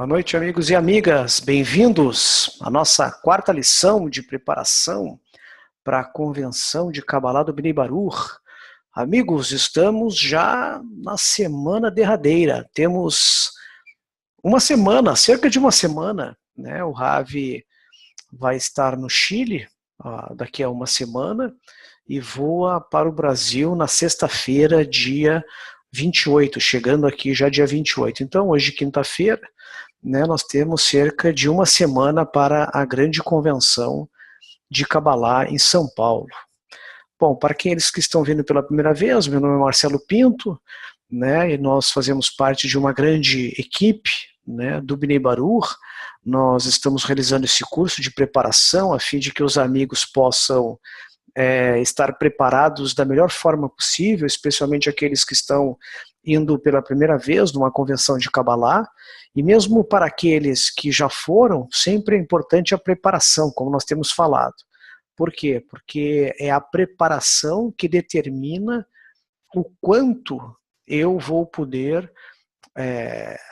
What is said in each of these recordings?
Boa noite, amigos e amigas. Bem-vindos à nossa quarta lição de preparação para a convenção de Kabbalah do Bnei Baruch. Amigos, estamos já na semana derradeira. Temos uma semana, cerca de uma semana, né? O Ravi vai estar no Chile daqui a uma semana e voa para o Brasil na sexta-feira, dia 28, chegando aqui já dia 28. Então, hoje, quinta-feira, né, nós temos cerca de uma semana para a grande convenção de Kabbalah em São Paulo. Bom, para aqueles que estão vindo pela primeira vez, meu nome é Marcelo Pinto, né, e nós fazemos parte de uma grande equipe, né, do Bnei Baruch. Nós estamos realizando esse curso de preparação a fim de que os amigos possam estar preparados da melhor forma possível, especialmente aqueles que estão indo pela primeira vez numa convenção de Kabbalah, e mesmo para aqueles que já foram, sempre é importante a preparação, como nós temos falado. Por quê? Porque é a preparação que determina o quanto eu vou poder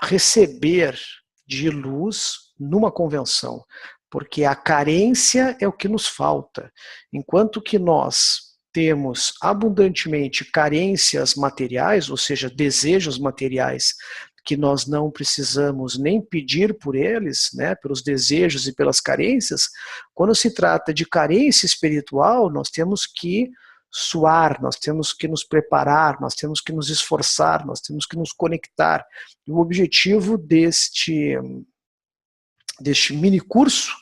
receber de luz numa convenção. Porque a carência é o que nos falta. Enquanto que nós temos abundantemente carências materiais, ou seja, desejos materiais, que nós não precisamos nem pedir por eles, né, pelos desejos e pelas carências, quando se trata de carência espiritual, nós temos que suar, nós temos que nos preparar, nós temos que nos esforçar, nós temos que nos conectar. E o objetivo deste mini curso,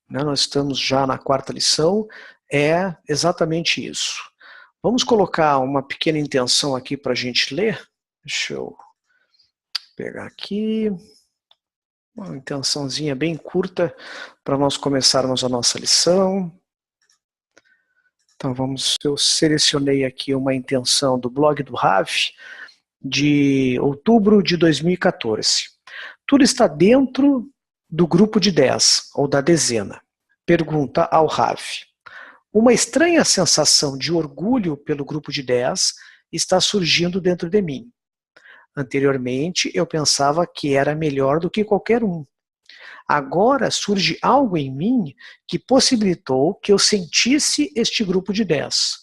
né, nós estamos já na quarta lição, é exatamente isso. Vamos colocar uma pequena intenção aqui para a gente ler. Deixa eu pegar aqui, uma intençãozinha bem curta para nós começarmos a nossa lição. Então eu selecionei aqui uma intenção do blog do Ravi, de outubro de 2014. Tudo está dentro do grupo de 10, ou da dezena. Pergunta ao Ravi. Uma estranha sensação de orgulho pelo grupo de 10 está surgindo dentro de mim. Anteriormente, eu pensava que era melhor do que qualquer um. Agora surge algo em mim que possibilitou que eu sentisse este grupo de 10.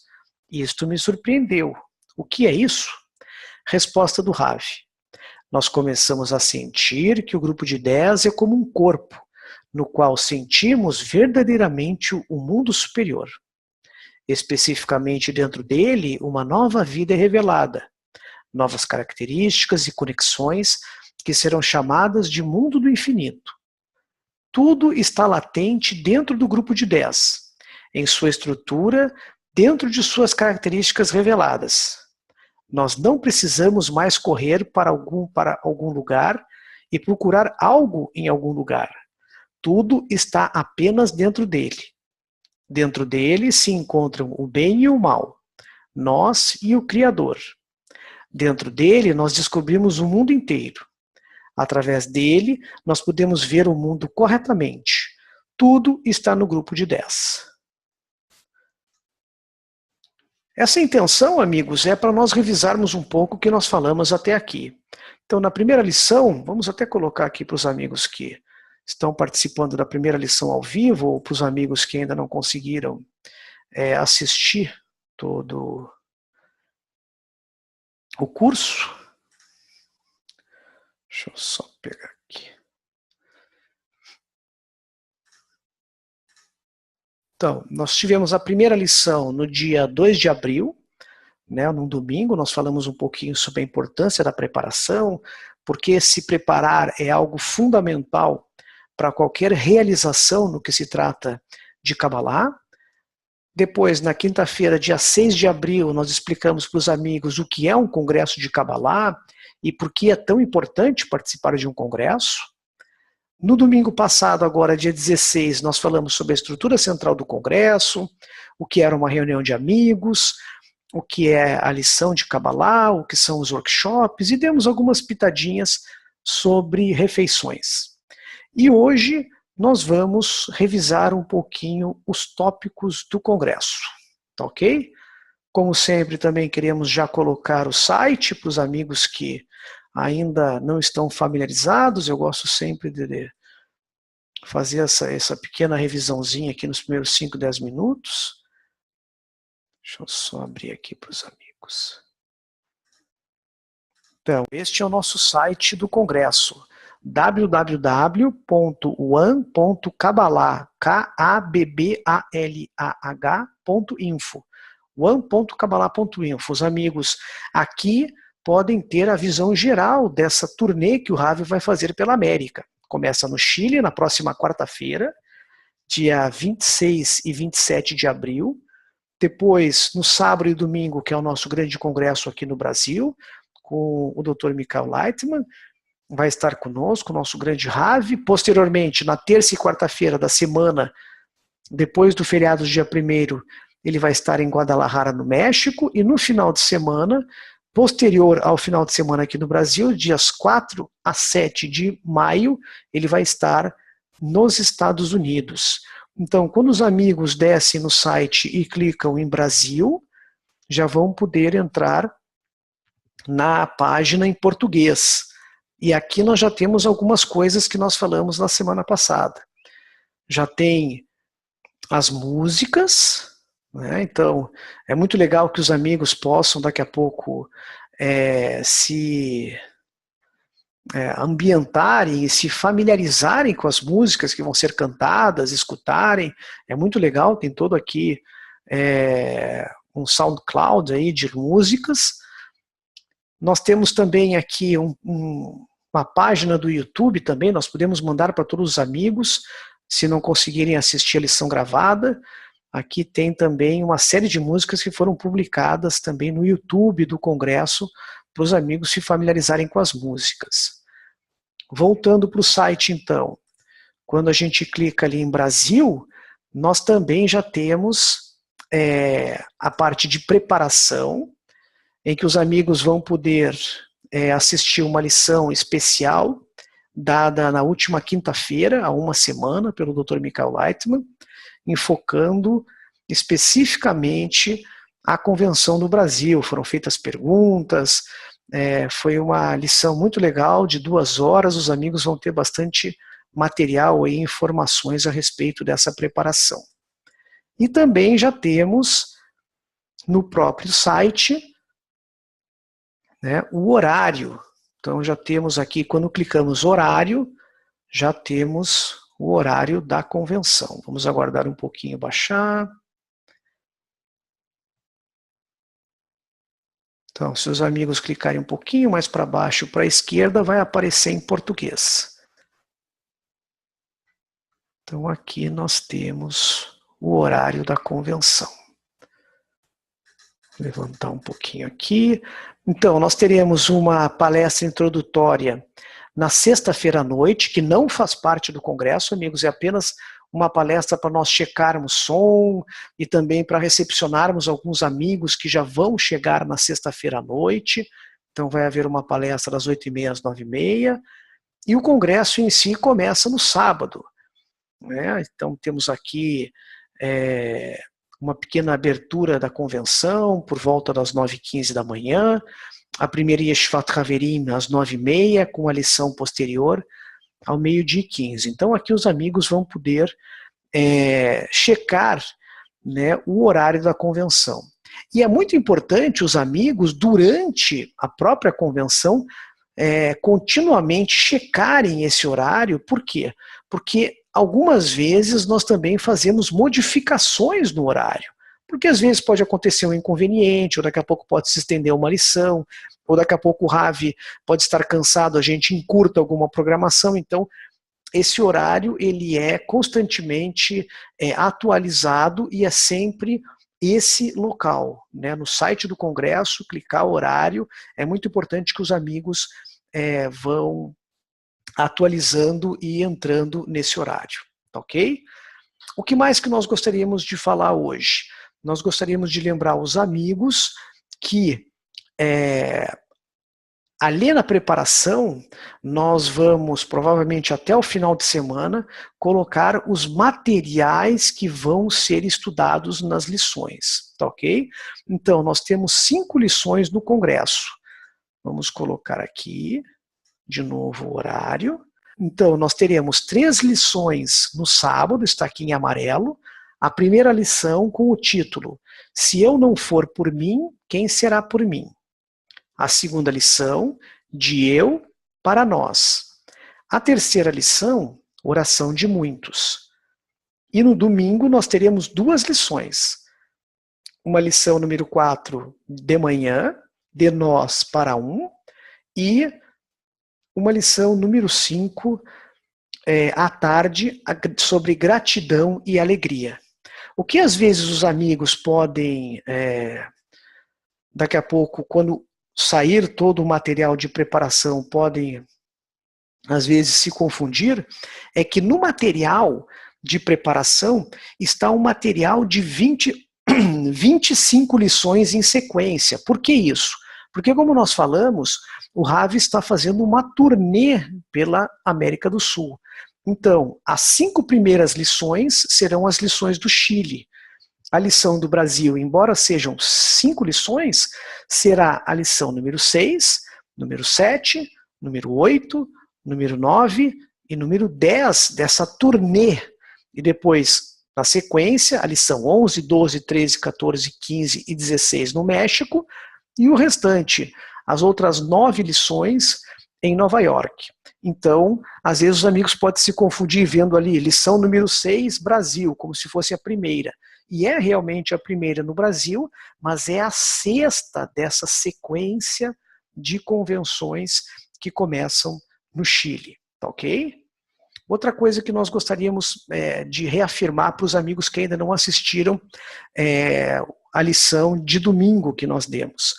Isto me surpreendeu. O que é isso? Resposta do Ravi. Nós começamos a sentir que o grupo de 10 é como um corpo, no qual sentimos verdadeiramente o mundo superior. Especificamente dentro dele, uma nova vida é revelada, novas características e conexões que serão chamadas de mundo do infinito. Tudo está latente dentro do grupo de 10, em sua estrutura, dentro de suas características reveladas. Nós não precisamos mais correr para algum lugar e procurar algo em algum lugar. Tudo está apenas dentro dele. Dentro dele se encontram o bem e o mal, nós e o Criador. Dentro dele nós descobrimos o mundo inteiro. Através dele nós podemos ver o mundo corretamente. Tudo está no grupo de 10. Essa intenção, amigos, é para nós revisarmos um pouco o que nós falamos até aqui. Então, na primeira lição, vamos até colocar aqui para os amigos que estão participando da primeira lição ao vivo, ou para os amigos que ainda não conseguiram assistir todo o curso. Deixa eu só pegar aqui. Então, nós tivemos a primeira lição no dia 2 de abril, né, num domingo. Nós falamos um pouquinho sobre a importância da preparação, porque se preparar é algo fundamental para qualquer realização no que se trata de Kabbalah. Depois, na quinta-feira, dia 6 de abril, nós explicamos para os amigos o que é um congresso de Kabbalah e por que é tão importante participar de um congresso. No domingo passado, agora dia 16, nós falamos sobre a estrutura central do congresso, o que era uma reunião de amigos, o que é a lição de Kabbalah, o que são os workshops, e demos algumas pitadinhas sobre refeições. E hoje nós vamos revisar um pouquinho os tópicos do congresso, tá ok? Como sempre, também queremos já colocar o site para os amigos que ainda não estão familiarizados, eu gosto sempre de fazer essa pequena revisãozinha aqui nos primeiros 5, 10 minutos. Deixa eu só abrir aqui para os amigos. Então, este é o nosso site do Congresso, www.one.kabbalah.info. one.kabbalah.info. Os amigos aqui podem ter a visão geral dessa turnê que o Ravi vai fazer pela América. Começa no Chile, na próxima quarta-feira, dia 26 e 27 de abril. Depois, no sábado e domingo, que é o nosso grande congresso aqui no Brasil, com o Dr. Michael Leitman, vai estar conosco, o nosso grande Ravi. Posteriormente, na terça e quarta-feira da semana, depois do feriado do dia 1º, ele vai estar em Guadalajara, no México, e no final de semana, posterior ao final de semana aqui no Brasil, dias 4 a 7 de maio, ele vai estar nos Estados Unidos. Então, quando os amigos descem no site e clicam em Brasil, já vão poder entrar na página em português. E aqui nós já temos algumas coisas que nós falamos na semana passada. Já tem as músicas, né? Então é muito legal que os amigos possam daqui a pouco se ambientarem e se familiarizarem com as músicas que vão ser cantadas, escutarem. É muito legal, tem todo aqui um SoundCloud aí de músicas. Nós temos também aqui uma página do YouTube também, nós podemos mandar para todos os amigos, se não conseguirem assistir a lição gravada. Aqui tem também uma série de músicas que foram publicadas também no YouTube do Congresso, para os amigos se familiarizarem com as músicas. Voltando para o site então, quando a gente clica ali em Brasil, nós também já temos a parte de preparação, em que os amigos vão poder assistir uma lição especial, dada na última quinta-feira, há uma semana, pelo Dr. Michael Leitman, enfocando especificamente a Convenção do Brasil. Foram feitas perguntas, foi uma lição muito legal, de 2 horas, os amigos vão ter bastante material e informações a respeito dessa preparação. E também já temos no próprio site o horário. Então já temos aqui, quando clicamos horário, já temos o horário da convenção. Vamos aguardar um pouquinho baixar. Então, se os amigos clicarem um pouquinho mais para baixo, para a esquerda, vai aparecer em português. Então aqui nós temos o horário da convenção. Vou levantar um pouquinho aqui. Então, nós teremos uma palestra introdutória na sexta-feira à noite, que não faz parte do congresso, amigos, é apenas uma palestra para nós checarmos som e também para recepcionarmos alguns amigos que já vão chegar na sexta-feira à noite. Então vai haver uma palestra das 8h30 às 9h30, e o congresso em si começa no sábado. Então temos aqui uma pequena abertura da convenção, por volta das 9h15 da manhã, a primeira Yeshivat Haverim às 9h30, com a lição posterior ao 12h15. Então aqui os amigos vão poder checar o horário da convenção. E é muito importante os amigos, durante a própria convenção, continuamente checarem esse horário. Por quê? Porque algumas vezes nós também fazemos modificações no horário, porque às vezes pode acontecer um inconveniente, ou daqui a pouco pode se estender uma lição, ou daqui a pouco o Ravi pode estar cansado, a gente encurta alguma programação. Então esse horário ele é constantemente atualizado, e é sempre esse local, no site do Congresso, clicar horário. É muito importante que os amigos vão atualizando e entrando nesse horário, ok? O que mais que nós gostaríamos de falar hoje? Nós gostaríamos de lembrar os amigos que ali na preparação, nós vamos, provavelmente até o final de semana, colocar os materiais que vão ser estudados nas lições, tá ok? Então, nós temos 5 lições no Congresso. Vamos colocar aqui, de novo, o horário. Então, nós teremos 3 lições no sábado, está aqui em amarelo. A primeira lição com o título, Se eu não for por mim, quem será por mim? A segunda lição, de eu para nós. A terceira lição, oração de muitos. E no domingo nós teremos 2 lições. Uma lição número 4 de manhã, de nós para um, e uma lição número 5 à tarde, sobre gratidão e alegria. O que às vezes os amigos podem, daqui a pouco, quando sair todo o material de preparação, podem às vezes se confundir, é que no material de preparação está um material de 25 lições em sequência. Por que isso? Porque, como nós falamos, o Ravi está fazendo uma turnê pela América do Sul. Então, as 5 primeiras lições serão as lições do Chile. A lição do Brasil, embora sejam 5 lições, será a lição número 6, número 7, número 8, número 9 e número 10 dessa turnê. E depois, na sequência, a lição 11, 12, 13, 14, 15 e 16 no México, e o restante, as outras 9 lições em Nova York. Então, às vezes os amigos podem se confundir vendo ali lição número 6, Brasil, como se fosse a primeira. E é realmente a primeira no Brasil, mas é a 6ª dessa sequência de convenções que começam no Chile, tá ok? Outra coisa que nós gostaríamos de reafirmar para os amigos que ainda não assistiram a lição de domingo que nós demos.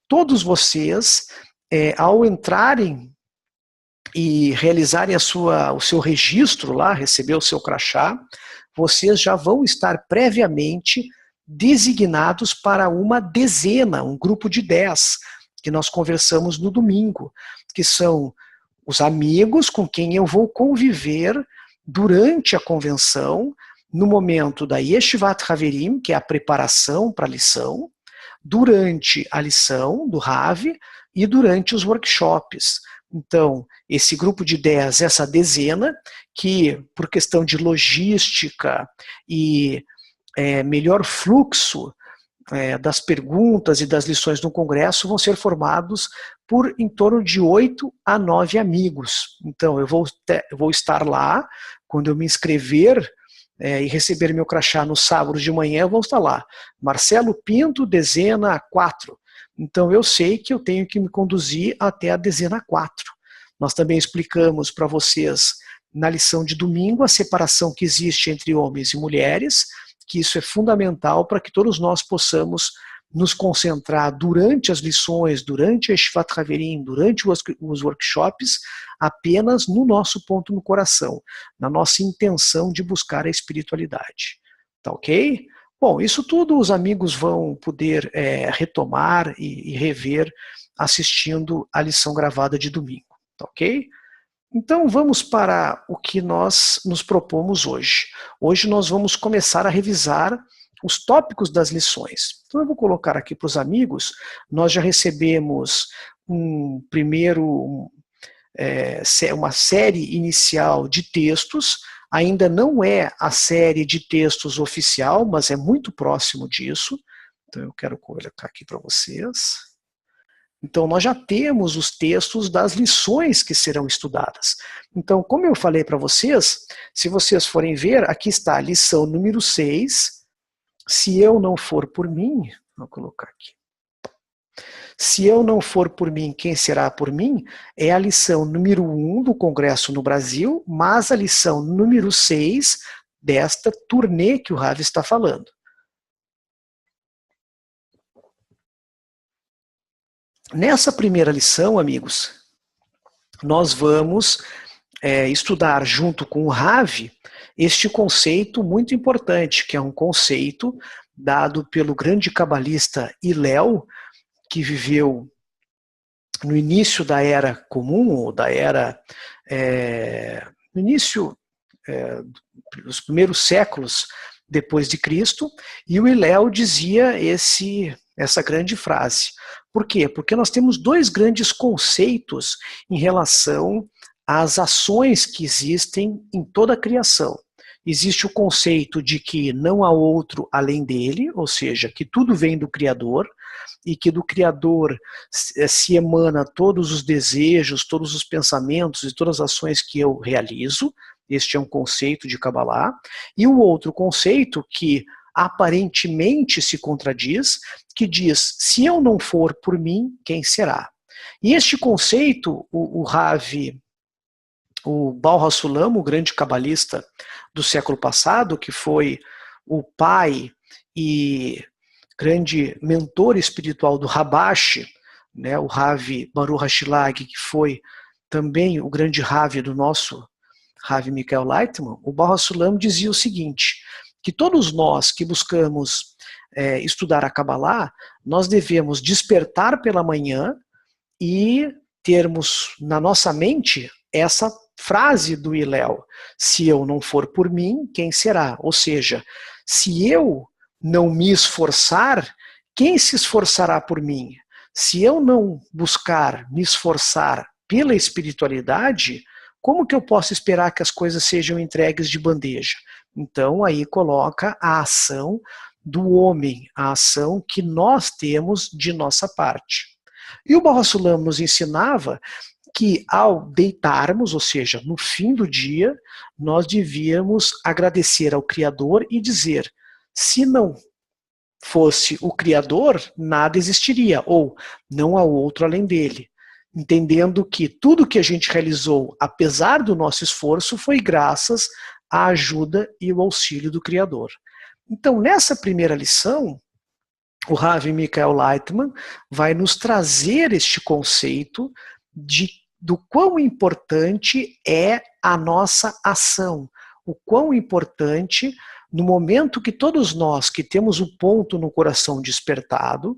Todos vocês, ao entrarem e realizarem o seu registro lá, receber o seu crachá, vocês já vão estar previamente designados para uma dezena, um grupo de 10, que nós conversamos no domingo, que são os amigos com quem eu vou conviver durante a convenção, no momento da Yeshivat Haverim, que é a preparação para a lição, durante a lição do Rav e durante os workshops. Então, esse grupo de 10, essa dezena, que por questão de logística e melhor fluxo das perguntas e das lições no congresso, vão ser formados por em torno de 8 a 9 amigos. Então, eu vou estar lá, quando eu me inscrever e receber meu crachá no sábado de manhã, eu vou estar lá. Marcelo Pinto, dezena 4. Então, eu sei que eu tenho que me conduzir até a dezena 4. Nós também explicamos para vocês, na lição de domingo, a separação que existe entre homens e mulheres, que isso é fundamental para que todos nós possamos nos concentrar durante as lições, durante a Yeshivat Haverim, durante os workshops, apenas no nosso ponto no coração, na nossa intenção de buscar a espiritualidade. Tá ok? Bom, isso tudo os amigos vão poder retomar e rever assistindo a lição gravada de domingo. Tá ok? Então vamos para o que nós nos propomos hoje. Hoje nós vamos começar a revisar os tópicos das lições. Então eu vou colocar aqui para os amigos, nós já recebemos uma série inicial de textos, ainda não é a série de textos oficial, mas é muito próximo disso. Então eu quero colocar aqui para vocês. Então, nós já temos os textos das lições que serão estudadas. Então, como eu falei para vocês, se vocês forem ver, aqui está a lição número 6, se eu não for por mim, vou colocar aqui. Se eu não for por mim, quem será por mim? É a lição número 1 do Congresso no Brasil, mas a lição número 6 desta turnê que o Rav está falando. Nessa primeira lição, amigos, nós vamos estudar junto com o Rav este conceito muito importante, que é um conceito dado pelo grande cabalista Hillel, que viveu no início da Era Comum, ou da Era, no início dos primeiros séculos depois de Cristo, e o Hillel dizia essa grande frase. Por quê? Porque nós temos dois grandes conceitos em relação às ações que existem em toda a criação. Existe o conceito de que não há outro além dele, ou seja, que tudo vem do Criador, e que do Criador se emana todos os desejos, todos os pensamentos e todas as ações que eu realizo. Este é um conceito de Kabbalah. E o outro conceito que aparentemente se contradiz, que diz, se eu não for por mim, quem será? E este conceito, o Baal HaSulam, o grande cabalista do século passado, que foi o pai e grande mentor espiritual do Rabash, né, o Rav Baruch HaShilag, que foi também o grande Rav do nosso Rav Michael Leitman, o Baal HaSulam dizia o seguinte, que todos nós que buscamos estudar a Kabbalah, nós devemos despertar pela manhã e termos na nossa mente essa frase do Hillel, se eu não for por mim, quem será? Ou seja, se eu não me esforçar, quem se esforçará por mim? Se eu não buscar me esforçar pela espiritualidade, como que eu posso esperar que as coisas sejam entregues de bandeja? Então aí coloca a ação do homem, a ação que nós temos de nossa parte. E o Baal HaSulam nos ensinava que ao deitarmos, ou seja, no fim do dia, nós devíamos agradecer ao Criador e dizer, se não fosse o Criador, nada existiria, ou não há outro além dele. Entendendo que tudo que a gente realizou, apesar do nosso esforço, foi graças à ajuda e o auxílio do Criador. Então, nessa primeira lição, o Rav Michael Leitman vai nos trazer este conceito do quão importante é a nossa ação, o quão importante, no momento que todos nós que temos o ponto no coração despertado,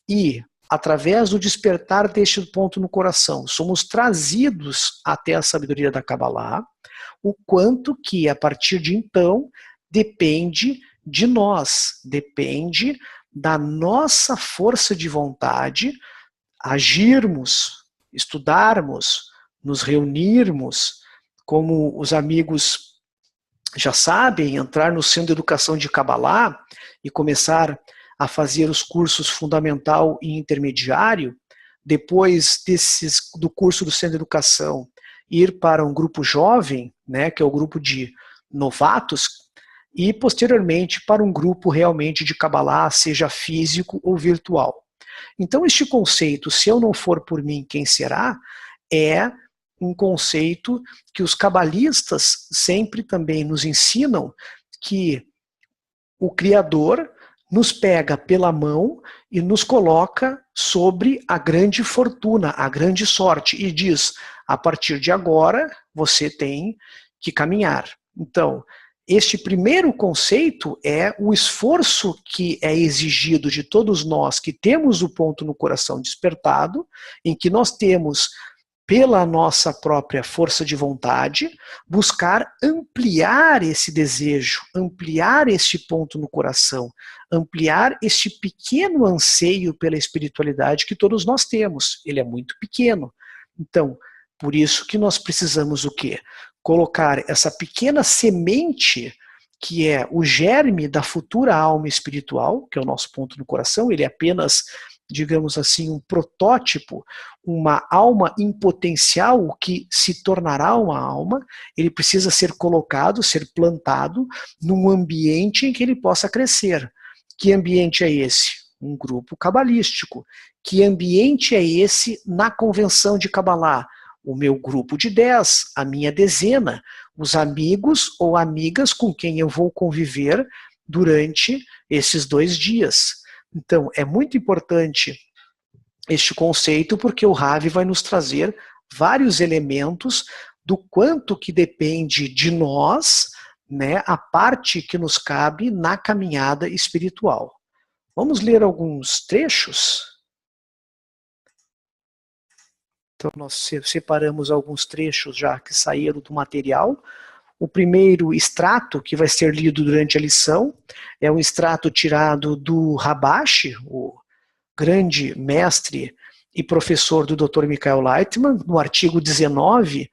e através do despertar deste ponto no coração, somos trazidos até a sabedoria da Kabbalah, o quanto que, a partir de então, depende de nós, depende da nossa força de vontade, agirmos, estudarmos, nos reunirmos, como os amigos já sabem, entrar no Centro de Educação de Kabbalah e começar a fazer os cursos fundamental e intermediário, depois do curso do Centro de Educação, ir para um grupo jovem, né, que é o grupo de novatos, e posteriormente para um grupo realmente de Kabbalah, seja físico ou virtual. Então este conceito, se eu não for por mim, quem será, é um conceito que os cabalistas sempre também nos ensinam, que o Criador nos pega pela mão e nos coloca sobre a grande fortuna, a grande sorte, e diz, a partir de agora, você tem que caminhar. Então, este primeiro conceito é o esforço que é exigido de todos nós que temos o ponto no coração despertado, em que nós temos, pela nossa própria força de vontade, buscar ampliar esse desejo, ampliar este ponto no coração, ampliar este pequeno anseio pela espiritualidade que todos nós temos. Ele é muito pequeno. Então, por isso que nós precisamos o quê? Colocar essa pequena semente, que é o germe da futura alma espiritual, que é o nosso ponto no coração, ele é apenas, digamos assim, um protótipo, uma alma em potencial que se tornará uma alma, ele precisa ser colocado, ser plantado num ambiente em que ele possa crescer. Que ambiente é esse? Um grupo cabalístico. Que ambiente é esse na convenção de Kabbalah? O meu grupo de 10, a minha dezena, os amigos ou amigas com quem eu vou conviver durante esses 2 dias. Então, é muito importante este conceito, porque o Rav vai nos trazer vários elementos do quanto que depende de nós, né, a parte que nos cabe na caminhada espiritual. Vamos ler alguns trechos? Então, nós separamos alguns trechos já que saíram do material. O primeiro extrato que vai ser lido durante a lição é um extrato tirado do Rabash, o grande mestre e professor do Dr. Michael Lightman, no artigo 19,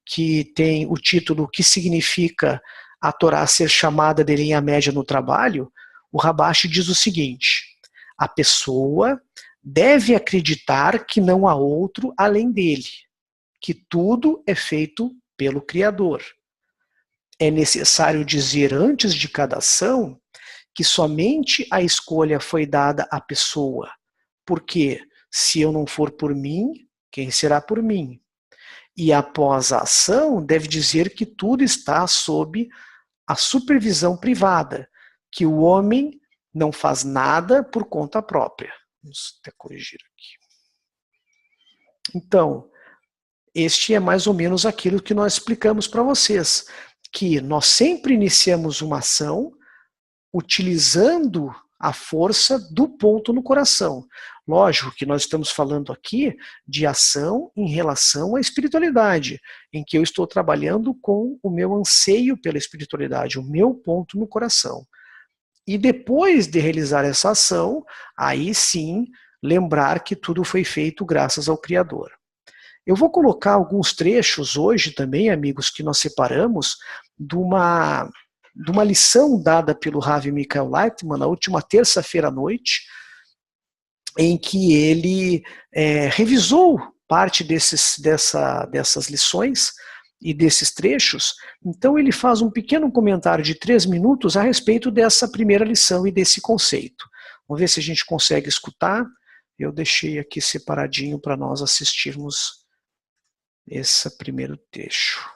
que tem o título "O que significa a Torá ser chamada de linha média no trabalho", o Rabashi diz o seguinte: a pessoa deve acreditar que não há outro além dele, que tudo é feito pelo Criador. É necessário dizer antes de cada ação que somente a escolha foi dada à pessoa, porque se eu não for por mim, quem será por mim? E após a ação, deve dizer que tudo está sob a supervisão privada, que o homem não faz nada por conta própria. Vamos até corrigir aqui. Então, este é mais ou menos aquilo que nós explicamos para vocês, que nós sempre iniciamos uma ação utilizando a força do ponto no coração. Lógico que nós estamos falando aqui de ação em relação à espiritualidade, em que eu estou trabalhando com o meu anseio pela espiritualidade, o meu ponto no coração. E depois de realizar essa ação, aí sim, lembrar que tudo foi feito graças ao Criador. Eu vou colocar alguns trechos hoje também, amigos, que nós separamos de uma lição dada pelo Rav Michael Lightman na última terça-feira à noite, em que ele revisou parte dessas lições e desses trechos. Então ele faz um pequeno comentário de 3 minutos a respeito dessa primeira lição e desse conceito. Vamos ver se a gente consegue escutar. Eu deixei aqui separadinho para nós assistirmos esse primeiro trecho.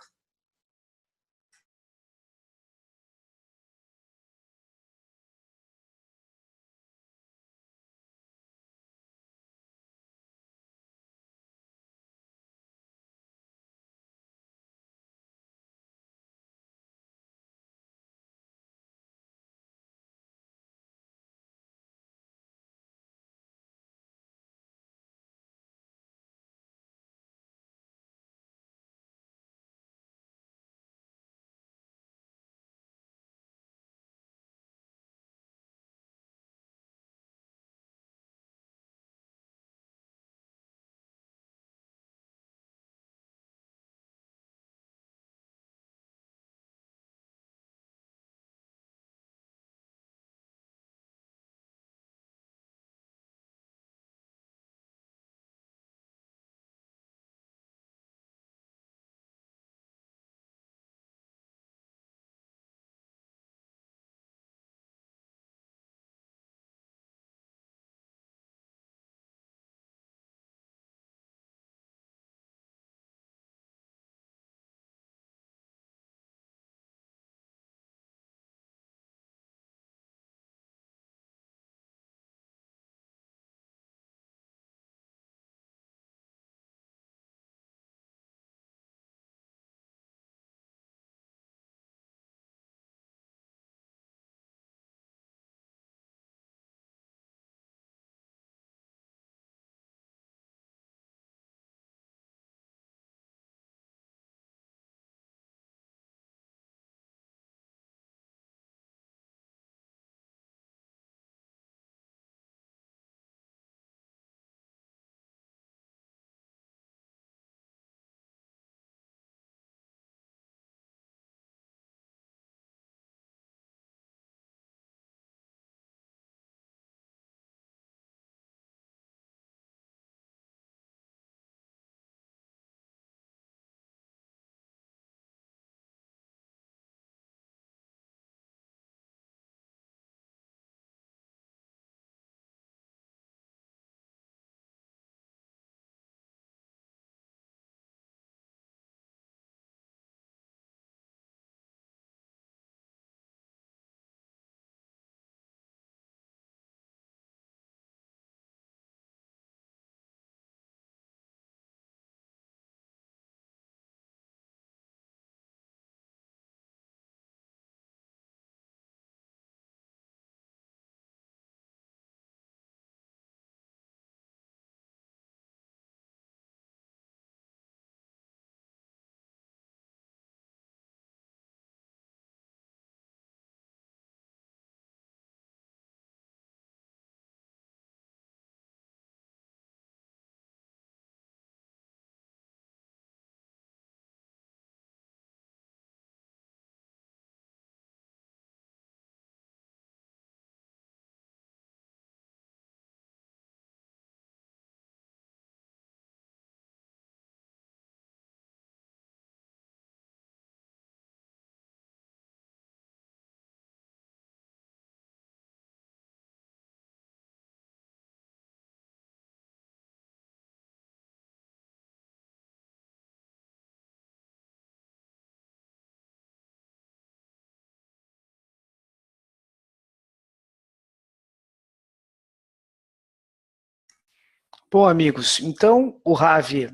Bom, amigos, então o Ravi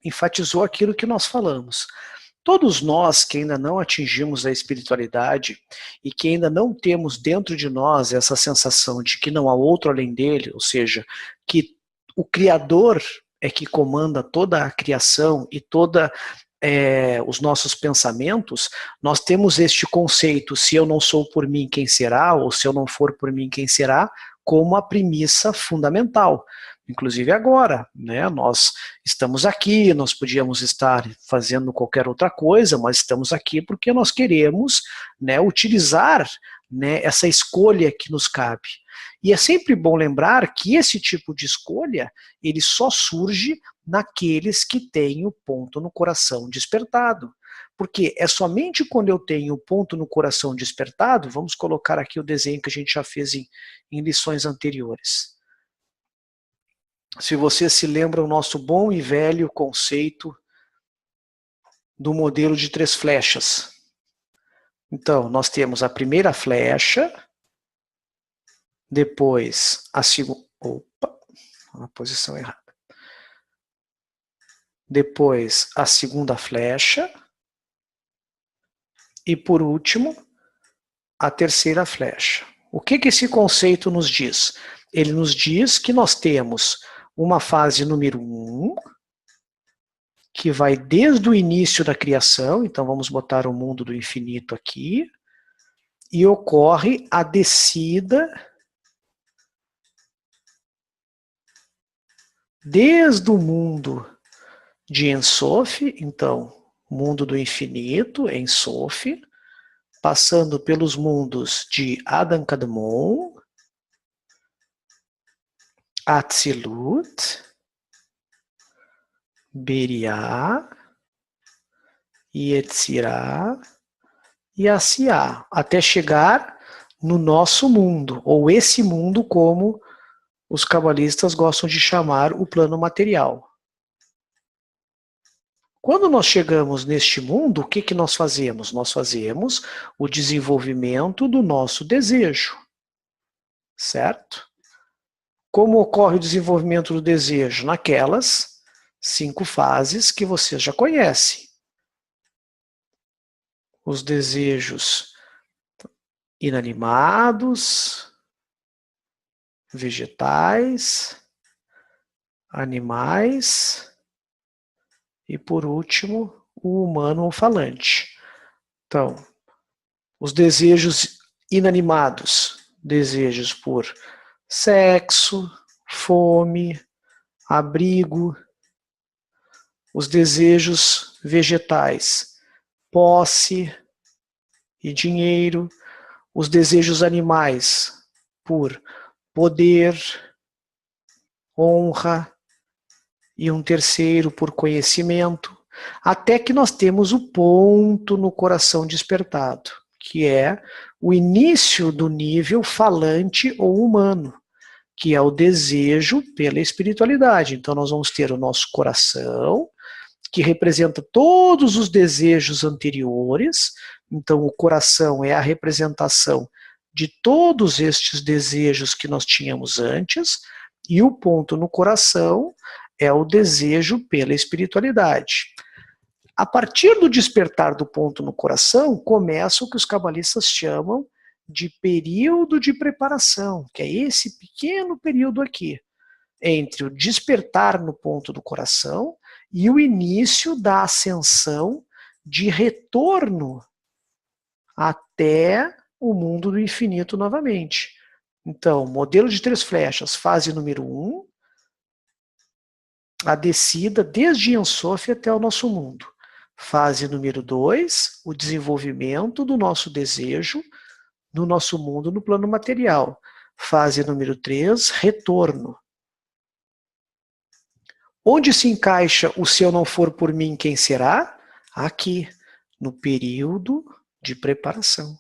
enfatizou aquilo que nós falamos. Todos nós que ainda não atingimos a espiritualidade e que ainda não temos dentro de nós essa sensação de que não há outro além dele, ou seja, que o Criador é que comanda toda a criação e toda os nossos pensamentos, nós temos este conceito, se eu não sou por mim, quem será? Ou se eu não for por mim, quem será? Como a premissa fundamental. Inclusive agora, né, nós estamos aqui, nós podíamos estar fazendo qualquer outra coisa, mas estamos aqui porque nós queremos, né, utilizar, né, essa escolha que nos cabe. E é sempre bom lembrar que esse tipo de escolha, ele só surge naqueles que têm o ponto no coração despertado. Porque é somente quando eu tenho o ponto no coração despertado, vamos colocar aqui o desenho que a gente já fez em lições anteriores. Se você se lembra o nosso bom e velho conceito do modelo de 3 flechas. Então, nós temos a primeira flecha, depois a segunda... Opa, na posição errada. Depois a segunda flecha. E por último, a terceira flecha. O que esse conceito nos diz? Ele nos diz que nós temos uma fase número 1, que vai desde o início da criação, então vamos botar o mundo do infinito aqui, e ocorre a descida desde o mundo de Ensof, então, mundo do infinito, Ensof, passando pelos mundos de Adam Kadmon, Atzilut, Beriah, Yetzirah e Asiá, até chegar no nosso mundo, ou esse mundo como os cabalistas gostam de chamar o plano material. Quando nós chegamos neste mundo, o que nós fazemos? Nós fazemos o desenvolvimento do nosso desejo, certo? Como ocorre o desenvolvimento do desejo? Naquelas 5 fases que vocês já conhecem. Os desejos inanimados, vegetais, animais e, por último, o humano ou falante. Então, os desejos inanimados, desejos por sexo, fome, abrigo. Os desejos vegetais, posse e dinheiro. Os desejos animais, por poder, honra, e um terceiro por conhecimento, até que nós temos o ponto no coração despertado, que é o início do nível falante ou humano, que é o desejo pela espiritualidade. Então nós vamos ter o nosso coração, que representa todos os desejos anteriores. Então o coração é a representação de todos estes desejos que nós tínhamos antes, e o ponto no coração é o desejo pela espiritualidade. A partir do despertar do ponto no coração, começa o que os cabalistas chamam de período de preparação, que é esse pequeno período aqui, entre o despertar no ponto do coração e o início da ascensão de retorno até o mundo do infinito novamente. Então, modelo de 3 flechas, fase número 1, a descida desde Ensof até o nosso mundo. Fase número 2, o desenvolvimento do nosso desejo no nosso mundo no plano material. Fase número 3, retorno. Onde se encaixa o se eu não for por mim, quem será? Aqui, no período de preparação.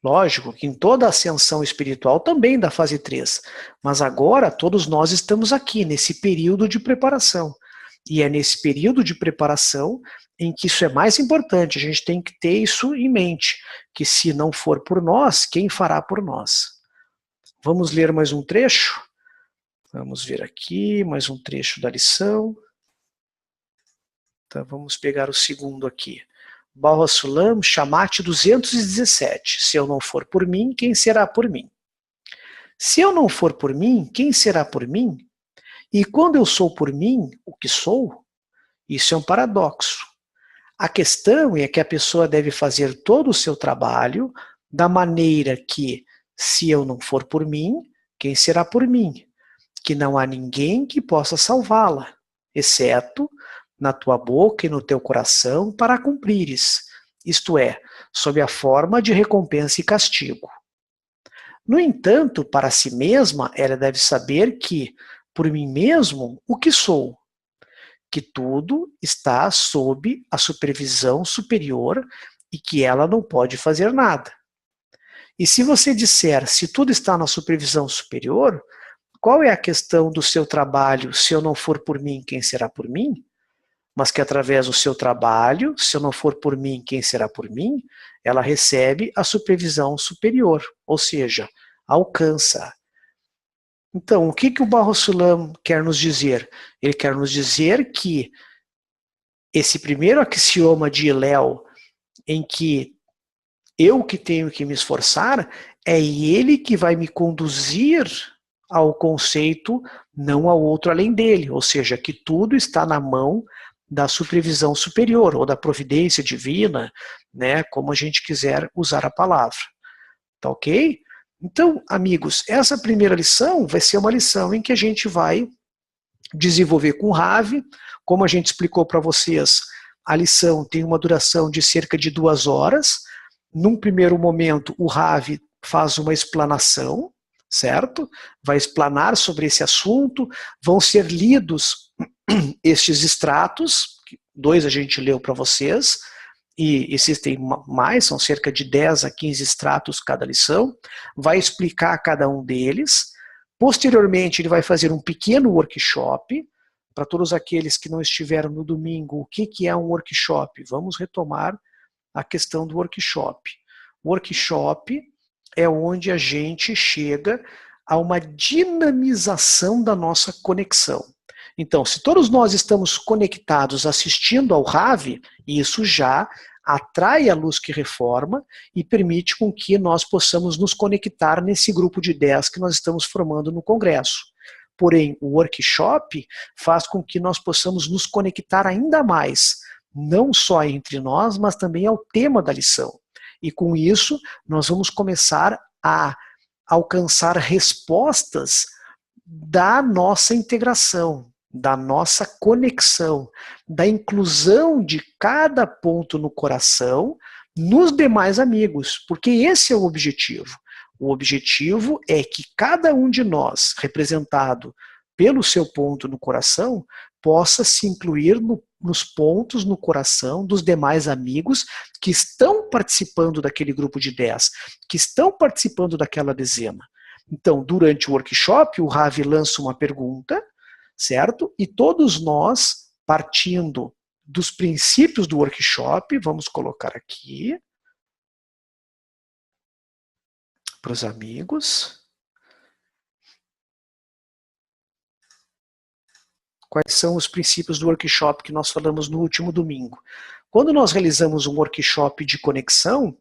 Lógico que em toda ascensão espiritual também da fase 3, mas agora todos nós estamos aqui, nesse período de preparação. E é nesse período de preparação em que isso é mais importante, a gente tem que ter isso em mente, que se não for por nós, quem fará por nós? Vamos ler mais um trecho? Vamos ver aqui, mais um trecho da lição. Então, vamos pegar o segundo aqui. Baal HaSulam, Shamat 217. Se eu não for por mim, quem será por mim? Se eu não for por mim, quem será por mim? E quando eu sou por mim, o que sou? Isso é um paradoxo. A questão é que a pessoa deve fazer todo o seu trabalho da maneira que, se eu não for por mim, quem será por mim? Que não há ninguém que possa salvá-la, exceto na tua boca e no teu coração para cumprires, isto é, sob a forma de recompensa e castigo. No entanto, para si mesma, ela deve saber que, por mim mesmo, o que sou? Que tudo está sob a supervisão superior e que ela não pode fazer nada. E se você disser, se tudo está na supervisão superior, qual é a questão do seu trabalho, se eu não for por mim, quem será por mim? Mas que através do seu trabalho, se eu não for por mim, quem será por mim? Ela recebe a supervisão superior, ou seja, alcança. Então, o que o Baal HaSulam quer nos dizer? Ele quer nos dizer que esse primeiro axioma de Hillel, em que eu que tenho que me esforçar, é ele que vai me conduzir ao conceito, não ao outro além dele, ou seja, que tudo está na mão da supervisão superior, ou da providência divina, né, como a gente quiser usar a palavra. Tá ok? Então, amigos, essa primeira lição vai ser uma lição em que a gente vai desenvolver com o Ravi, como a gente explicou para vocês, a lição tem uma duração de cerca de 2 horas. Num primeiro momento, o Ravi faz uma explanação, certo? Vai explanar sobre esse assunto, vão ser lidos estes extratos, 2 a gente leu para vocês, e existem mais, são cerca de 10 a 15 extratos cada lição, vai explicar cada um deles. Posteriormente, ele vai fazer um pequeno workshop, para todos aqueles que não estiveram no domingo, o que é um workshop? Vamos retomar a questão do workshop. O workshop é onde a gente chega a uma dinamização da nossa conexão. Então, se todos nós estamos conectados assistindo ao Ravi, isso já atrai a luz que reforma e permite com que nós possamos nos conectar nesse grupo de 10 que nós estamos formando no Congresso. Porém, o workshop faz com que nós possamos nos conectar ainda mais, não só entre nós, mas também ao tema da lição. E com isso, nós vamos começar a alcançar respostas da nossa integração, da nossa conexão, da inclusão de cada ponto no coração nos demais amigos, porque esse é o objetivo. O objetivo é que cada um de nós, representado pelo seu ponto no coração, possa se incluir nos pontos no coração dos demais amigos que estão participando daquele grupo de 10, que estão participando daquela dezena. Então, durante o workshop, o Ravi lança uma pergunta, certo? E todos nós, partindo dos princípios do workshop, vamos colocar aqui para os amigos. Quais são os princípios do workshop que nós falamos no último domingo? Quando nós realizamos um workshop de conexão,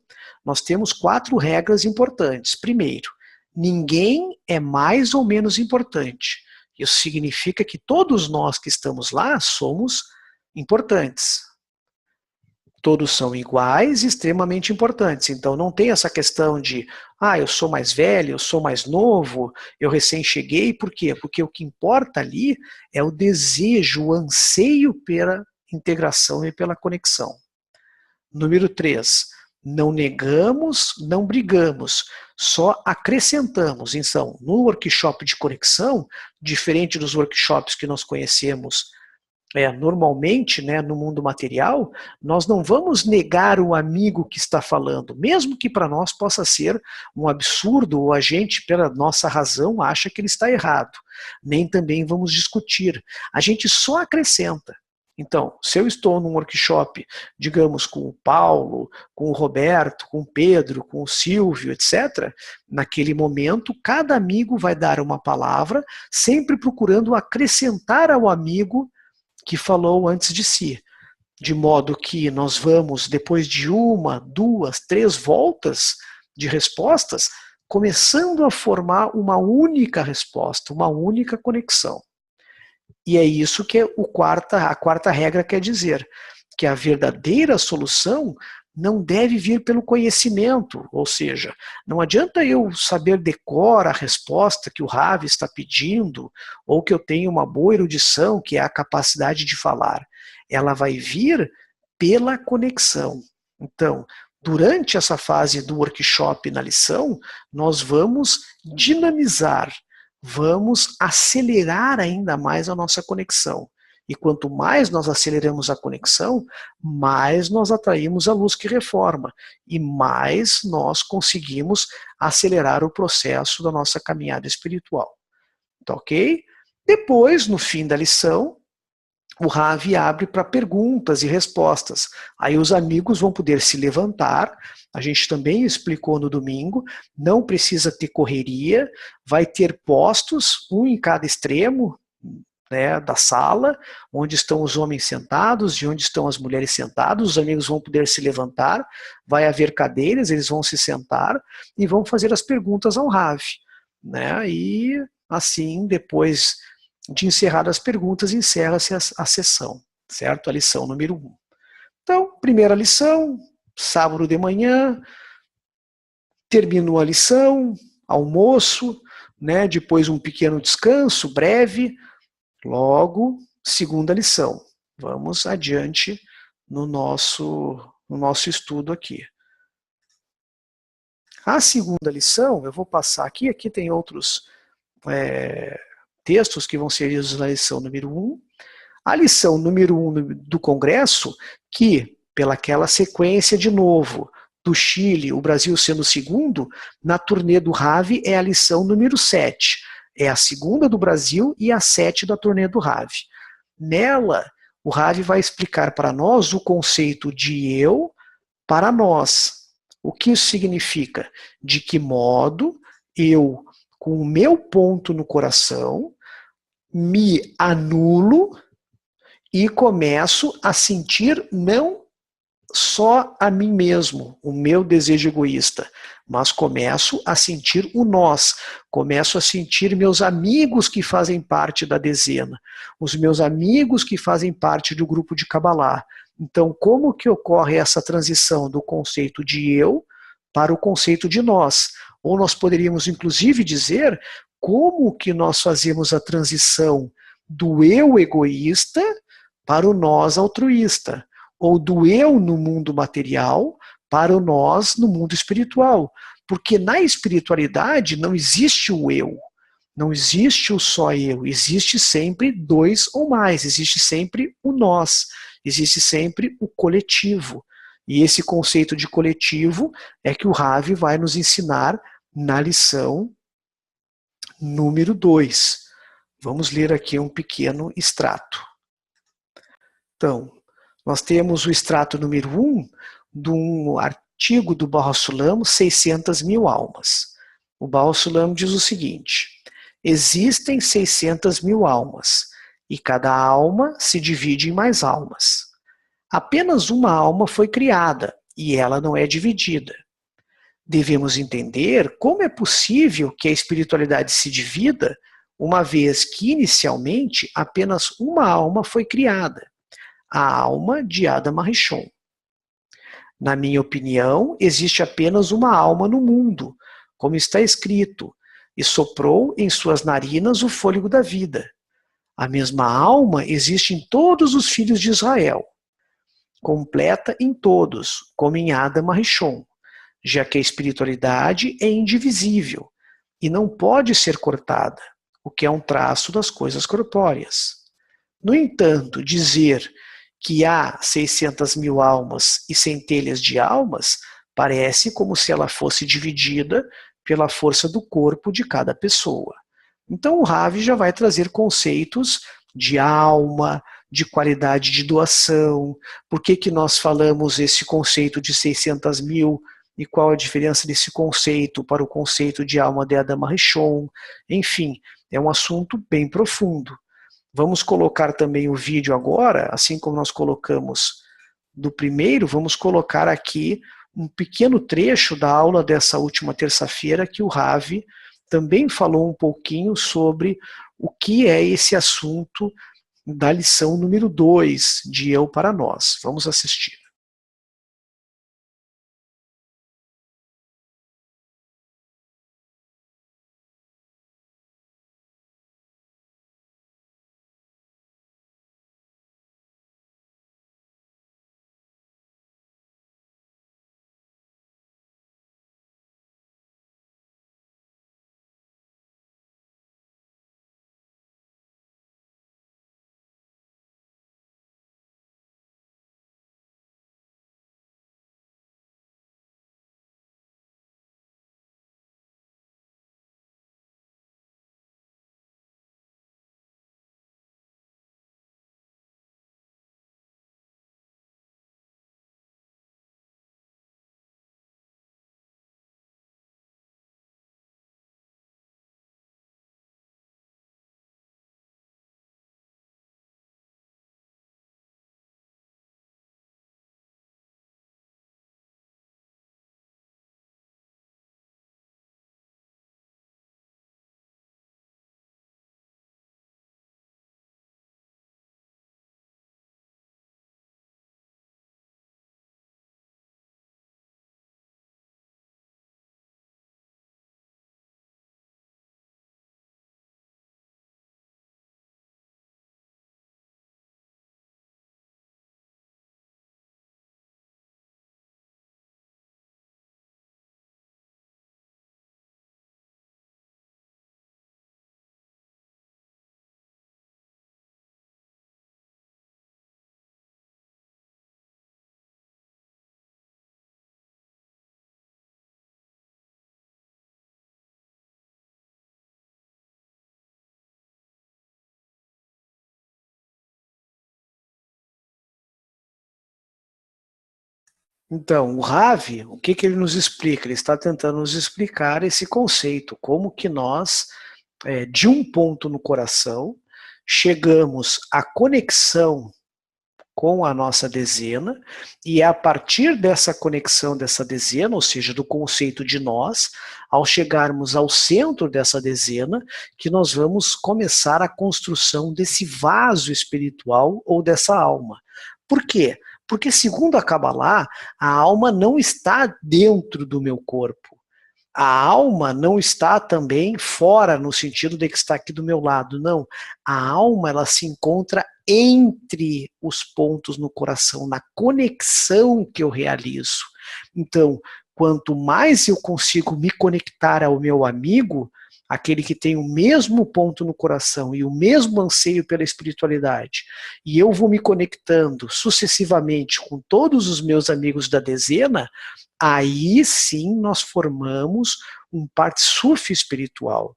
nós temos 4 regras importantes. Primeiro, ninguém é mais ou menos importante. Isso significa que todos nós que estamos lá somos importantes. Todos são iguais e extremamente importantes. Então não tem essa questão de, eu sou mais velho, eu sou mais novo, eu recém cheguei. Por quê? Porque o que importa ali é o desejo, o anseio pela integração e pela conexão. Número 3, não negamos, não brigamos, só acrescentamos. Então, no workshop de conexão, diferente dos workshops que nós conhecemos normalmente, né, no mundo material, nós não vamos negar o amigo que está falando, mesmo que para nós possa ser um absurdo, ou a gente, pela nossa razão, acha que ele está errado. Nem também vamos discutir. A gente só acrescenta. Então, se eu estou num workshop, digamos, com o Paulo, com o Roberto, com o Pedro, com o Silvio, etc., naquele momento, cada amigo vai dar uma palavra, sempre procurando acrescentar ao amigo que falou antes de si. De modo que nós vamos, depois de 1, 2, 3 voltas de respostas, começando a formar uma única resposta, uma única conexão. E é isso que a quarta regra quer dizer, que a verdadeira solução não deve vir pelo conhecimento, ou seja, não adianta eu saber decor a resposta que o Ravi está pedindo, ou que eu tenho uma boa erudição, que é a capacidade de falar. Ela vai vir pela conexão. Então, durante essa fase do workshop na lição, nós vamos dinamizar, vamos acelerar ainda mais a nossa conexão. E quanto mais nós aceleramos a conexão, mais nós atraímos a luz que reforma. E mais nós conseguimos acelerar o processo da nossa caminhada espiritual. Tá ok? Depois, no fim da lição, o Ravi abre para perguntas e respostas. Aí os amigos vão poder se levantar. A gente também explicou no domingo, não precisa ter correria, vai ter postos, um em cada extremo, né, da sala, onde estão os homens sentados e onde estão as mulheres sentadas. Os amigos vão poder se levantar, vai haver cadeiras, eles vão se sentar e vão fazer as perguntas ao Ravi. Né, e assim, depois de encerrar as perguntas, encerra-se a sessão, certo? A lição número 1. Então, primeira lição, sábado de manhã, terminou a lição, almoço, né? Depois um pequeno descanso, breve, logo, segunda lição. Vamos adiante no nosso estudo aqui. A segunda lição, eu vou passar aqui tem outros textos que vão ser lidos na lição número 1. A lição número 1 do Congresso, que, pelaquela sequência de novo, do Chile, o Brasil sendo o segundo, na turnê do Ravi é a lição número 7. É a segunda do Brasil e a 7 da turnê do Ravi. Nela, o Ravi vai explicar para nós o conceito de eu para nós. O que isso significa? De que modo eu, com o meu ponto no coração, me anulo e começo a sentir não só a mim mesmo, o meu desejo egoísta, mas começo a sentir o nós, começo a sentir meus amigos que fazem parte da dezena, os meus amigos que fazem parte do grupo de Kabbalah. Então, como que ocorre essa transição do conceito de eu para o conceito de nós? Ou nós poderíamos, inclusive, dizer como que nós fazemos a transição do eu egoísta para o nós altruísta, ou do eu no mundo material para o nós no mundo espiritual. Porque na espiritualidade não existe o eu, não existe o só eu, existe sempre dois ou mais, existe sempre o nós, existe sempre o coletivo. E esse conceito de coletivo é que o Ravi vai nos ensinar na lição número 2. Vamos ler aqui um pequeno extrato. Então, nós temos o extrato número 1 de um artigo do Baal HaSulam, 600 mil almas. O Baal HaSulam diz o seguinte: existem 600 mil almas, e cada alma se divide em mais almas. Apenas uma alma foi criada, e ela não é dividida. Devemos entender como é possível que a espiritualidade se divida, uma vez que, inicialmente, apenas uma alma foi criada, a alma de Adam Arishon. Na minha opinião, existe apenas uma alma no mundo, como está escrito, e soprou em suas narinas o fôlego da vida. A mesma alma existe em todos os filhos de Israel, completa em todos, como em Adam Arishon, já que a espiritualidade é indivisível e não pode ser cortada, o que é um traço das coisas corpóreas. No entanto, dizer que há 600 mil almas e centelhas de almas parece como se ela fosse dividida pela força do corpo de cada pessoa. Então o Ravi já vai trazer conceitos de alma, de qualidade de doação, por que nós falamos esse conceito de 600 mil e qual a diferença desse conceito para o conceito de alma de Adama Rishon. Enfim, é um assunto bem profundo. Vamos colocar também o vídeo agora, assim como nós colocamos do primeiro, vamos colocar aqui um pequeno trecho da aula dessa última terça-feira que o Ravi também falou um pouquinho sobre o que é esse assunto da lição número 2 de Eu para Nós. Vamos assistir. Então, o Ravi, o que ele nos explica? Ele está tentando nos explicar esse conceito, como que nós, de um ponto no coração, chegamos à conexão com a nossa dezena, e é a partir dessa conexão dessa dezena, ou seja, do conceito de nós, ao chegarmos ao centro dessa dezena, que nós vamos começar a construção desse vaso espiritual ou dessa alma. Por quê? Porque, segundo a Kabbalah, a alma não está dentro do meu corpo. A alma não está também fora, no sentido de que está aqui do meu lado, não. A alma, ela se encontra entre os pontos no coração, na conexão que eu realizo. Então, quanto mais eu consigo me conectar ao meu amigo, aquele que tem o mesmo ponto no coração e o mesmo anseio pela espiritualidade, e eu vou me conectando sucessivamente com todos os meus amigos da dezena, aí sim nós formamos um Partsuf espiritual.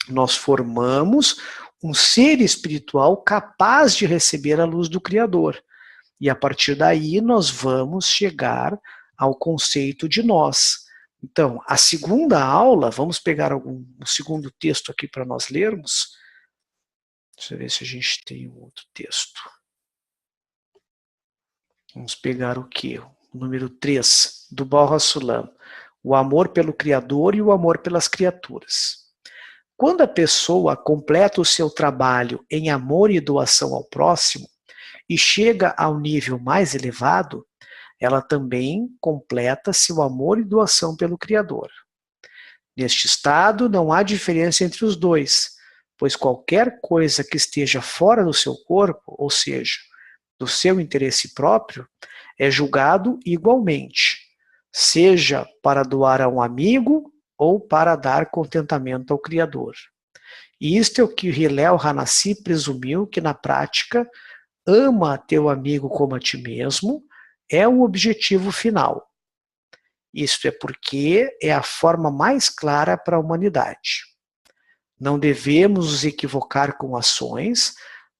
Nós formamos um ser espiritual capaz de receber a luz do Criador. E a partir daí nós vamos chegar ao conceito de nós. Então, a segunda aula, vamos pegar um segundo texto aqui para nós lermos. Deixa eu ver se a gente tem um outro texto. Vamos pegar o quê? O número 3, do Baal HaSulam. O amor pelo Criador e o amor pelas criaturas. Quando a pessoa completa o seu trabalho em amor e doação ao próximo e chega ao nível mais elevado, ela também completa seu amor e doação pelo Criador. Neste estado, não há diferença entre os dois, pois qualquer coisa que esteja fora do seu corpo, ou seja, do seu interesse próprio, é julgado igualmente, seja para doar a um amigo ou para dar contentamento ao Criador. E isto é o que Hillel Hanassi presumiu que, na prática, ama teu amigo como a ti mesmo, é o objetivo final. Isto é porque é a forma mais clara para a humanidade. Não devemos nos equivocar com ações,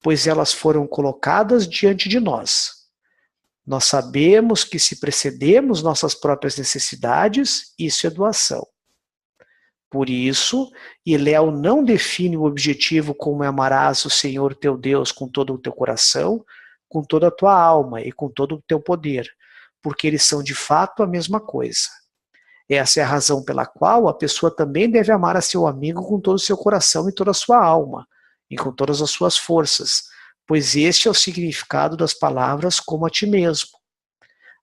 pois elas foram colocadas diante de nós. Nós sabemos que se precedemos nossas próprias necessidades, isso é doação. Por isso, Hillel não define o objetivo como amarás o Senhor teu Deus com todo o teu coração, com toda a tua alma e com todo o teu poder, porque eles são de fato a mesma coisa. Essa é a razão pela qual a pessoa também deve amar a seu amigo com todo o seu coração e toda a sua alma, e com todas as suas forças, pois este é o significado das palavras como a ti mesmo.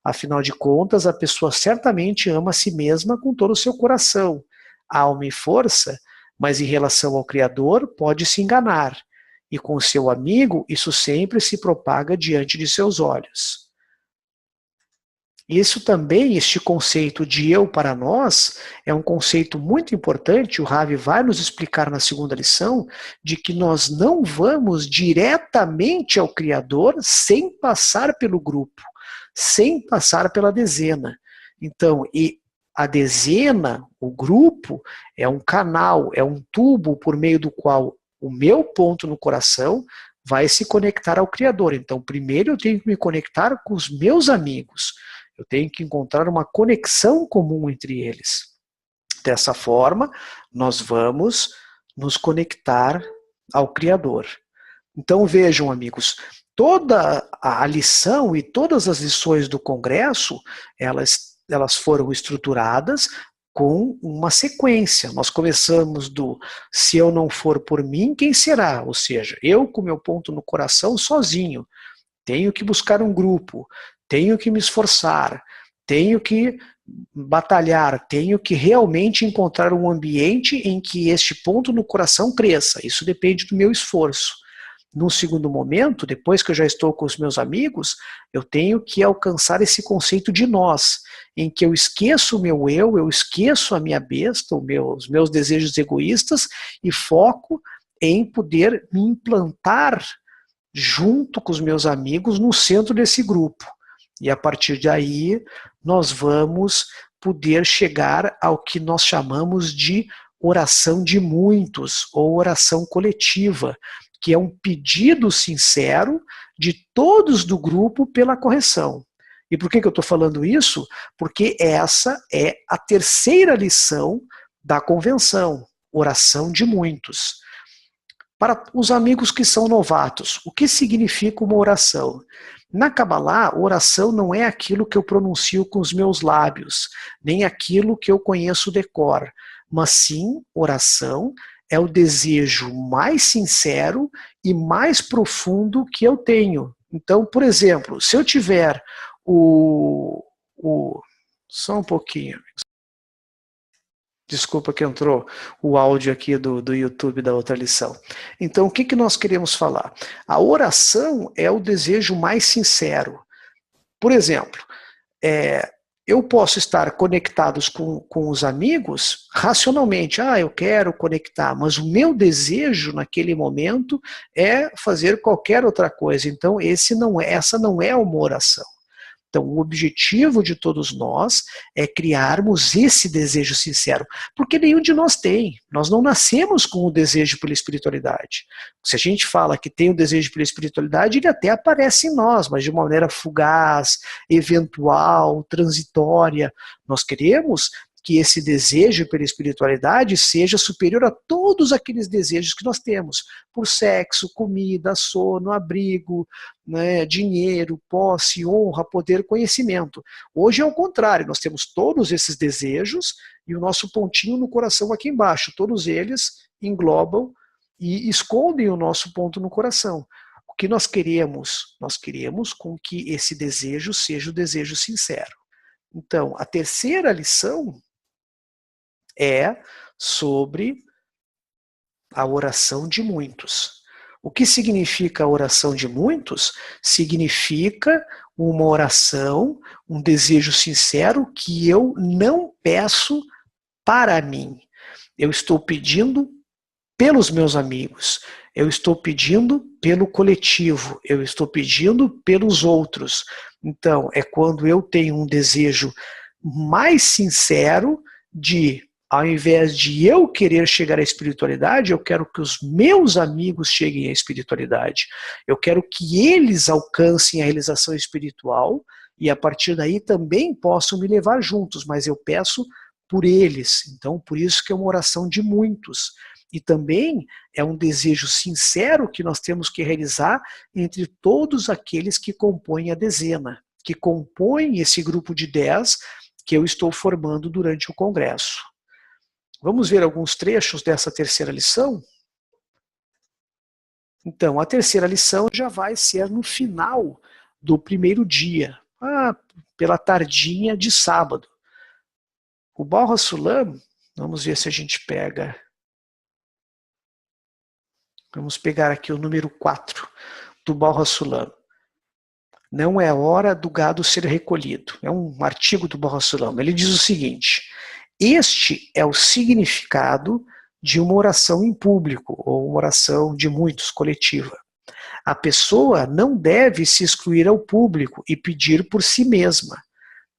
Afinal de contas, a pessoa certamente ama a si mesma com todo o seu coração, alma e força, mas em relação ao Criador pode se enganar, e com o seu amigo isso sempre se propaga diante de seus olhos. Isso também, este conceito de eu para nós, é um conceito muito importante, o Ravi vai nos explicar na segunda lição, de que nós não vamos diretamente ao Criador sem passar pelo grupo, sem passar pela dezena. Então, a dezena, o grupo, é um canal, é um tubo por meio do qual o meu ponto no coração vai se conectar ao Criador. Então, primeiro eu tenho que me conectar com os meus amigos. Eu tenho que encontrar uma conexão comum entre eles. Dessa forma, nós vamos nos conectar ao Criador. Então, vejam, amigos, toda a lição e todas as lições do Congresso, elas foram estruturadas com uma sequência. Nós começamos do se eu não for por mim, quem será? Ou seja, eu com meu ponto no coração sozinho, tenho que buscar um grupo, tenho que me esforçar, tenho que batalhar, tenho que realmente encontrar um ambiente em que este ponto no coração cresça. Isso depende do meu esforço. Num segundo momento, depois que eu já estou com os meus amigos, eu tenho que alcançar esse conceito de nós, em que eu esqueço o meu eu esqueço a minha besta, os meus desejos egoístas e foco em poder me implantar junto com os meus amigos no centro desse grupo. E a partir daí, nós vamos poder chegar ao que nós chamamos de oração de muitos, ou oração coletiva, que é um pedido sincero de todos do grupo pela correção. E por que eu estou falando isso? Porque essa é a terceira lição da convenção, oração de muitos. Para os amigos que são novatos, o que significa uma oração? Na Kabbalah, oração não é aquilo que eu pronuncio com os meus lábios, nem aquilo que eu conheço de cor, mas sim, oração é o desejo mais sincero e mais profundo que eu tenho. Então, por exemplo, se eu tiver só um pouquinho. Desculpa que entrou o áudio aqui do YouTube da outra lição. Então, o que nós queremos falar? A oração é o desejo mais sincero. Por exemplo, eu posso estar conectados com os amigos racionalmente. Eu quero conectar, mas o meu desejo naquele momento é fazer qualquer outra coisa. Então, essa não é uma oração. Então, o objetivo de todos nós é criarmos esse desejo sincero, porque nenhum de nós tem. Nós não nascemos com o desejo pela espiritualidade. Se a gente fala que tem o desejo pela espiritualidade, ele até aparece em nós, mas de uma maneira fugaz, eventual, transitória. Nós queremos que esse desejo pela espiritualidade seja superior a todos aqueles desejos que nós temos, por sexo, comida, sono, abrigo, né, dinheiro, posse, honra, poder, conhecimento. Hoje é o contrário, nós temos todos esses desejos e o nosso pontinho no coração aqui embaixo, todos eles englobam e escondem o nosso ponto no coração. O que nós queremos? Nós queremos com que esse desejo seja o desejo sincero. Então, a terceira lição é sobre a oração de muitos. O que significa a oração de muitos? Significa uma oração, um desejo sincero que eu não peço para mim. Eu estou pedindo pelos meus amigos, eu estou pedindo pelo coletivo, eu estou pedindo pelos outros. Então, é quando eu tenho um desejo mais sincero de Ao invés de eu querer chegar à espiritualidade, eu quero que os meus amigos cheguem à espiritualidade. Eu quero que eles alcancem a realização espiritual e a partir daí também possam me levar juntos, mas eu peço por eles. Então, por isso que é uma oração de muitos. E também é um desejo sincero que nós temos que realizar entre todos aqueles que compõem a dezena, que compõem esse grupo de 10 que eu estou formando durante o congresso. Vamos ver alguns trechos dessa terceira lição? Então, a terceira lição já vai ser no final do primeiro dia, pela tardinha de sábado. O Baal HaSulam, vamos ver se a gente pega. Vamos pegar aqui o número 4 do Baal HaSulam. Não é hora do gado ser recolhido. É um artigo do Baal HaSulam. Ele diz o seguinte: este é o significado de uma oração em público, ou uma oração de muitos, coletiva. A pessoa não deve se excluir ao público e pedir por si mesma,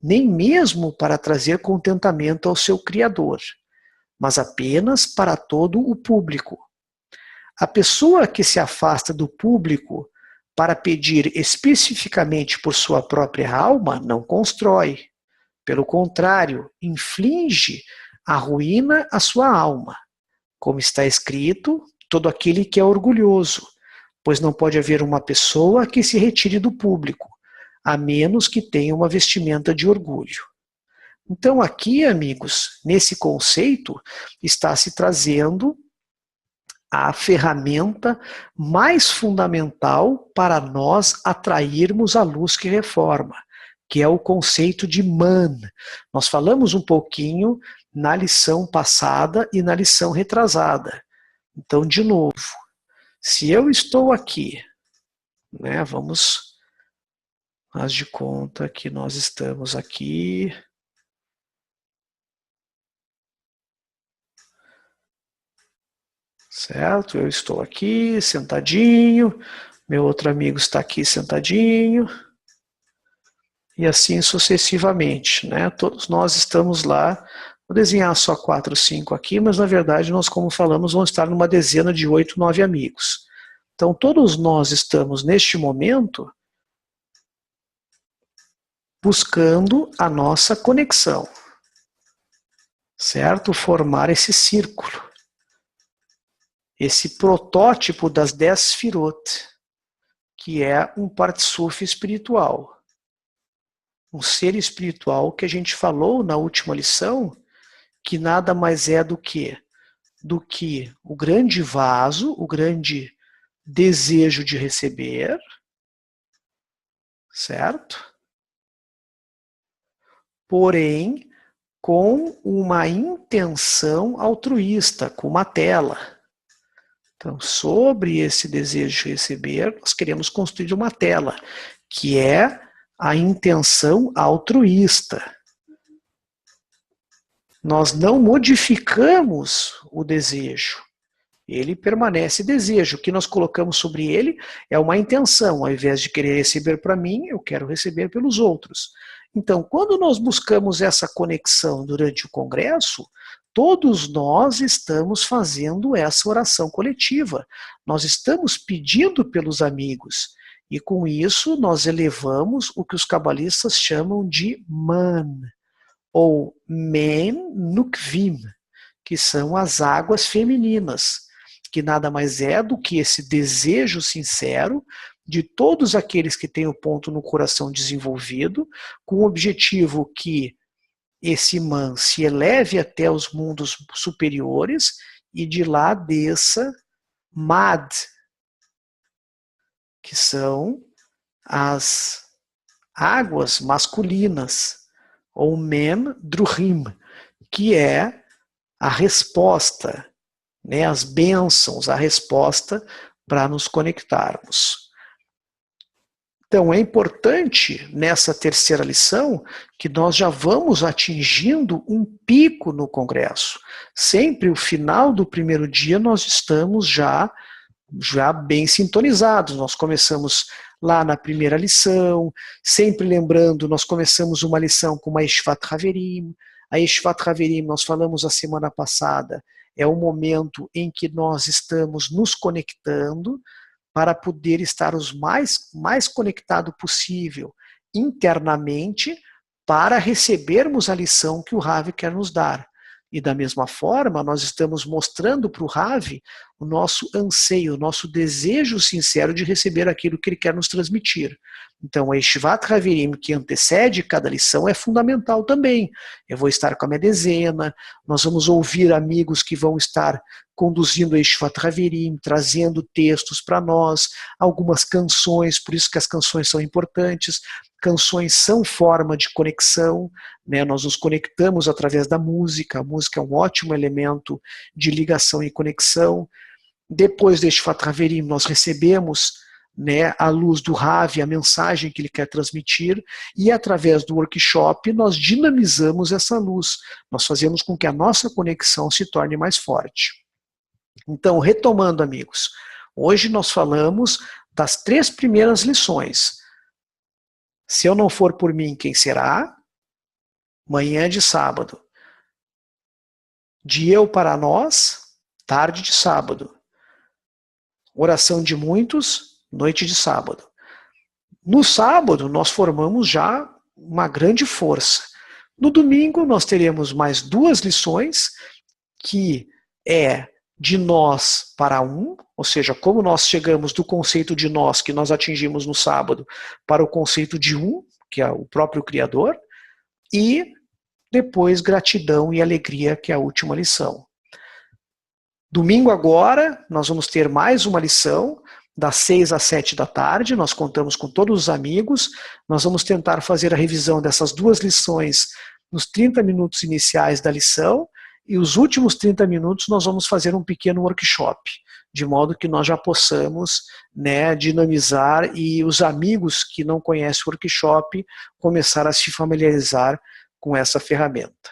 nem mesmo para trazer contentamento ao seu Criador, mas apenas para todo o público. A pessoa que se afasta do público para pedir especificamente por sua própria alma não constrói. Pelo contrário, inflige a ruína à sua alma. Como está escrito, todo aquele que é orgulhoso, pois não pode haver uma pessoa que se retire do público, a menos que tenha uma vestimenta de orgulho. Então aqui, amigos, nesse conceito, está se trazendo a ferramenta mais fundamental para nós atrairmos a luz que reforma, que é o conceito de man. Nós falamos um pouquinho na lição passada e na lição retrasada. Então, de novo, se eu estou aqui, né, vamos, faz de conta que nós estamos aqui. Certo? Eu estou aqui, sentadinho, meu outro amigo está aqui sentadinho, e assim sucessivamente, né? Todos nós estamos lá, vou desenhar só 4, 5 aqui, mas na verdade nós, como falamos, vamos estar numa dezena de 8, 9 amigos. Então todos nós estamos neste momento buscando a nossa conexão, certo? Formar esse círculo. Esse protótipo das 10 Sfirot, que é um Partsuf espiritual. Um ser espiritual que a gente falou na última lição, que nada mais é do que o grande vaso, o grande desejo de receber, certo? Porém, com uma intenção altruísta, com uma tela. Então, sobre esse desejo de receber, nós queremos construir uma tela, que é a intenção altruísta. Nós não modificamos o desejo. Ele permanece desejo. O que nós colocamos sobre ele é uma intenção. Ao invés de querer receber para mim, eu quero receber pelos outros. Então, quando nós buscamos essa conexão durante o congresso, todos nós estamos fazendo essa oração coletiva. Nós estamos pedindo pelos amigos. E com isso nós elevamos o que os cabalistas chamam de man, ou men nukvim, que são as águas femininas, que nada mais é do que esse desejo sincero de todos aqueles que têm o ponto no coração desenvolvido, com o objetivo que esse man se eleve até os mundos superiores e de lá desça mad, que são as águas masculinas, ou mem druhim, que é a resposta, né, as bênçãos, a resposta para nos conectarmos. Então é importante nessa terceira lição que nós já vamos atingindo um pico no congresso. Sempre o final do primeiro dia nós estamos já bem sintonizados. Nós começamos lá na primeira lição, sempre lembrando, nós começamos uma lição com uma Ishvat Haverim, A Yeshivat Haverim, nós falamos a semana passada, é o momento em que nós estamos nos conectando para poder estar o mais conectado possível internamente para recebermos a lição que o Rav quer nos dar. E da mesma forma, nós estamos mostrando para o Rav o nosso anseio, o nosso desejo sincero de receber aquilo que ele quer nos transmitir. Então, a Yeshivat Haverim, que antecede cada lição, é fundamental também. Eu vou estar com a minha dezena, nós vamos ouvir amigos que vão estar conduzindo a Yeshivat Haverim, trazendo textos para nós, algumas canções, por isso que as canções são importantes. Canções são forma de conexão, né? Nós nos conectamos através da música, a música é um ótimo elemento de ligação e conexão. Depois deste Yeshivat Haverim, nós recebemos, né, a luz do Rav, a mensagem que ele quer transmitir, e através do workshop nós dinamizamos essa luz, nós fazemos com que a nossa conexão se torne mais forte. Então, retomando, amigos, hoje nós falamos das 3 primeiras lições. Se eu não for por mim, quem será? Manhã de sábado. De eu para nós, tarde de sábado. Oração de muitos, noite de sábado. No sábado, nós formamos já uma grande força. No domingo, nós teremos mais 2 lições, que é de nós para um, ou seja, como nós chegamos do conceito de nós que nós atingimos no sábado para o conceito de um, que é o próprio Criador, e depois gratidão e alegria, que é a última lição. Domingo agora, nós vamos ter mais uma lição, das 6 às 7 da tarde, nós contamos com todos os amigos, nós vamos tentar fazer a revisão dessas 2 lições nos 30 minutos iniciais da lição, e os últimos 30 minutos nós vamos fazer um pequeno workshop, de modo que nós já possamos, né, dinamizar e os amigos que não conhecem o workshop começar a se familiarizar com essa ferramenta.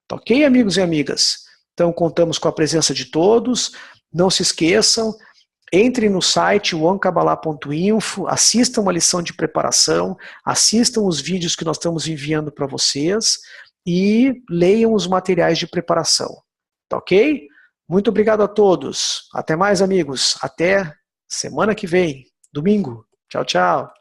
Tá ok, amigos e amigas? Então contamos com a presença de todos, não se esqueçam, entrem no site onecabalah.info, assistam uma lição de preparação, assistam os vídeos que nós estamos enviando para vocês, e leiam os materiais de preparação. Tá ok? Muito obrigado a todos. Até mais, amigos. Até semana que vem, domingo. Tchau, tchau.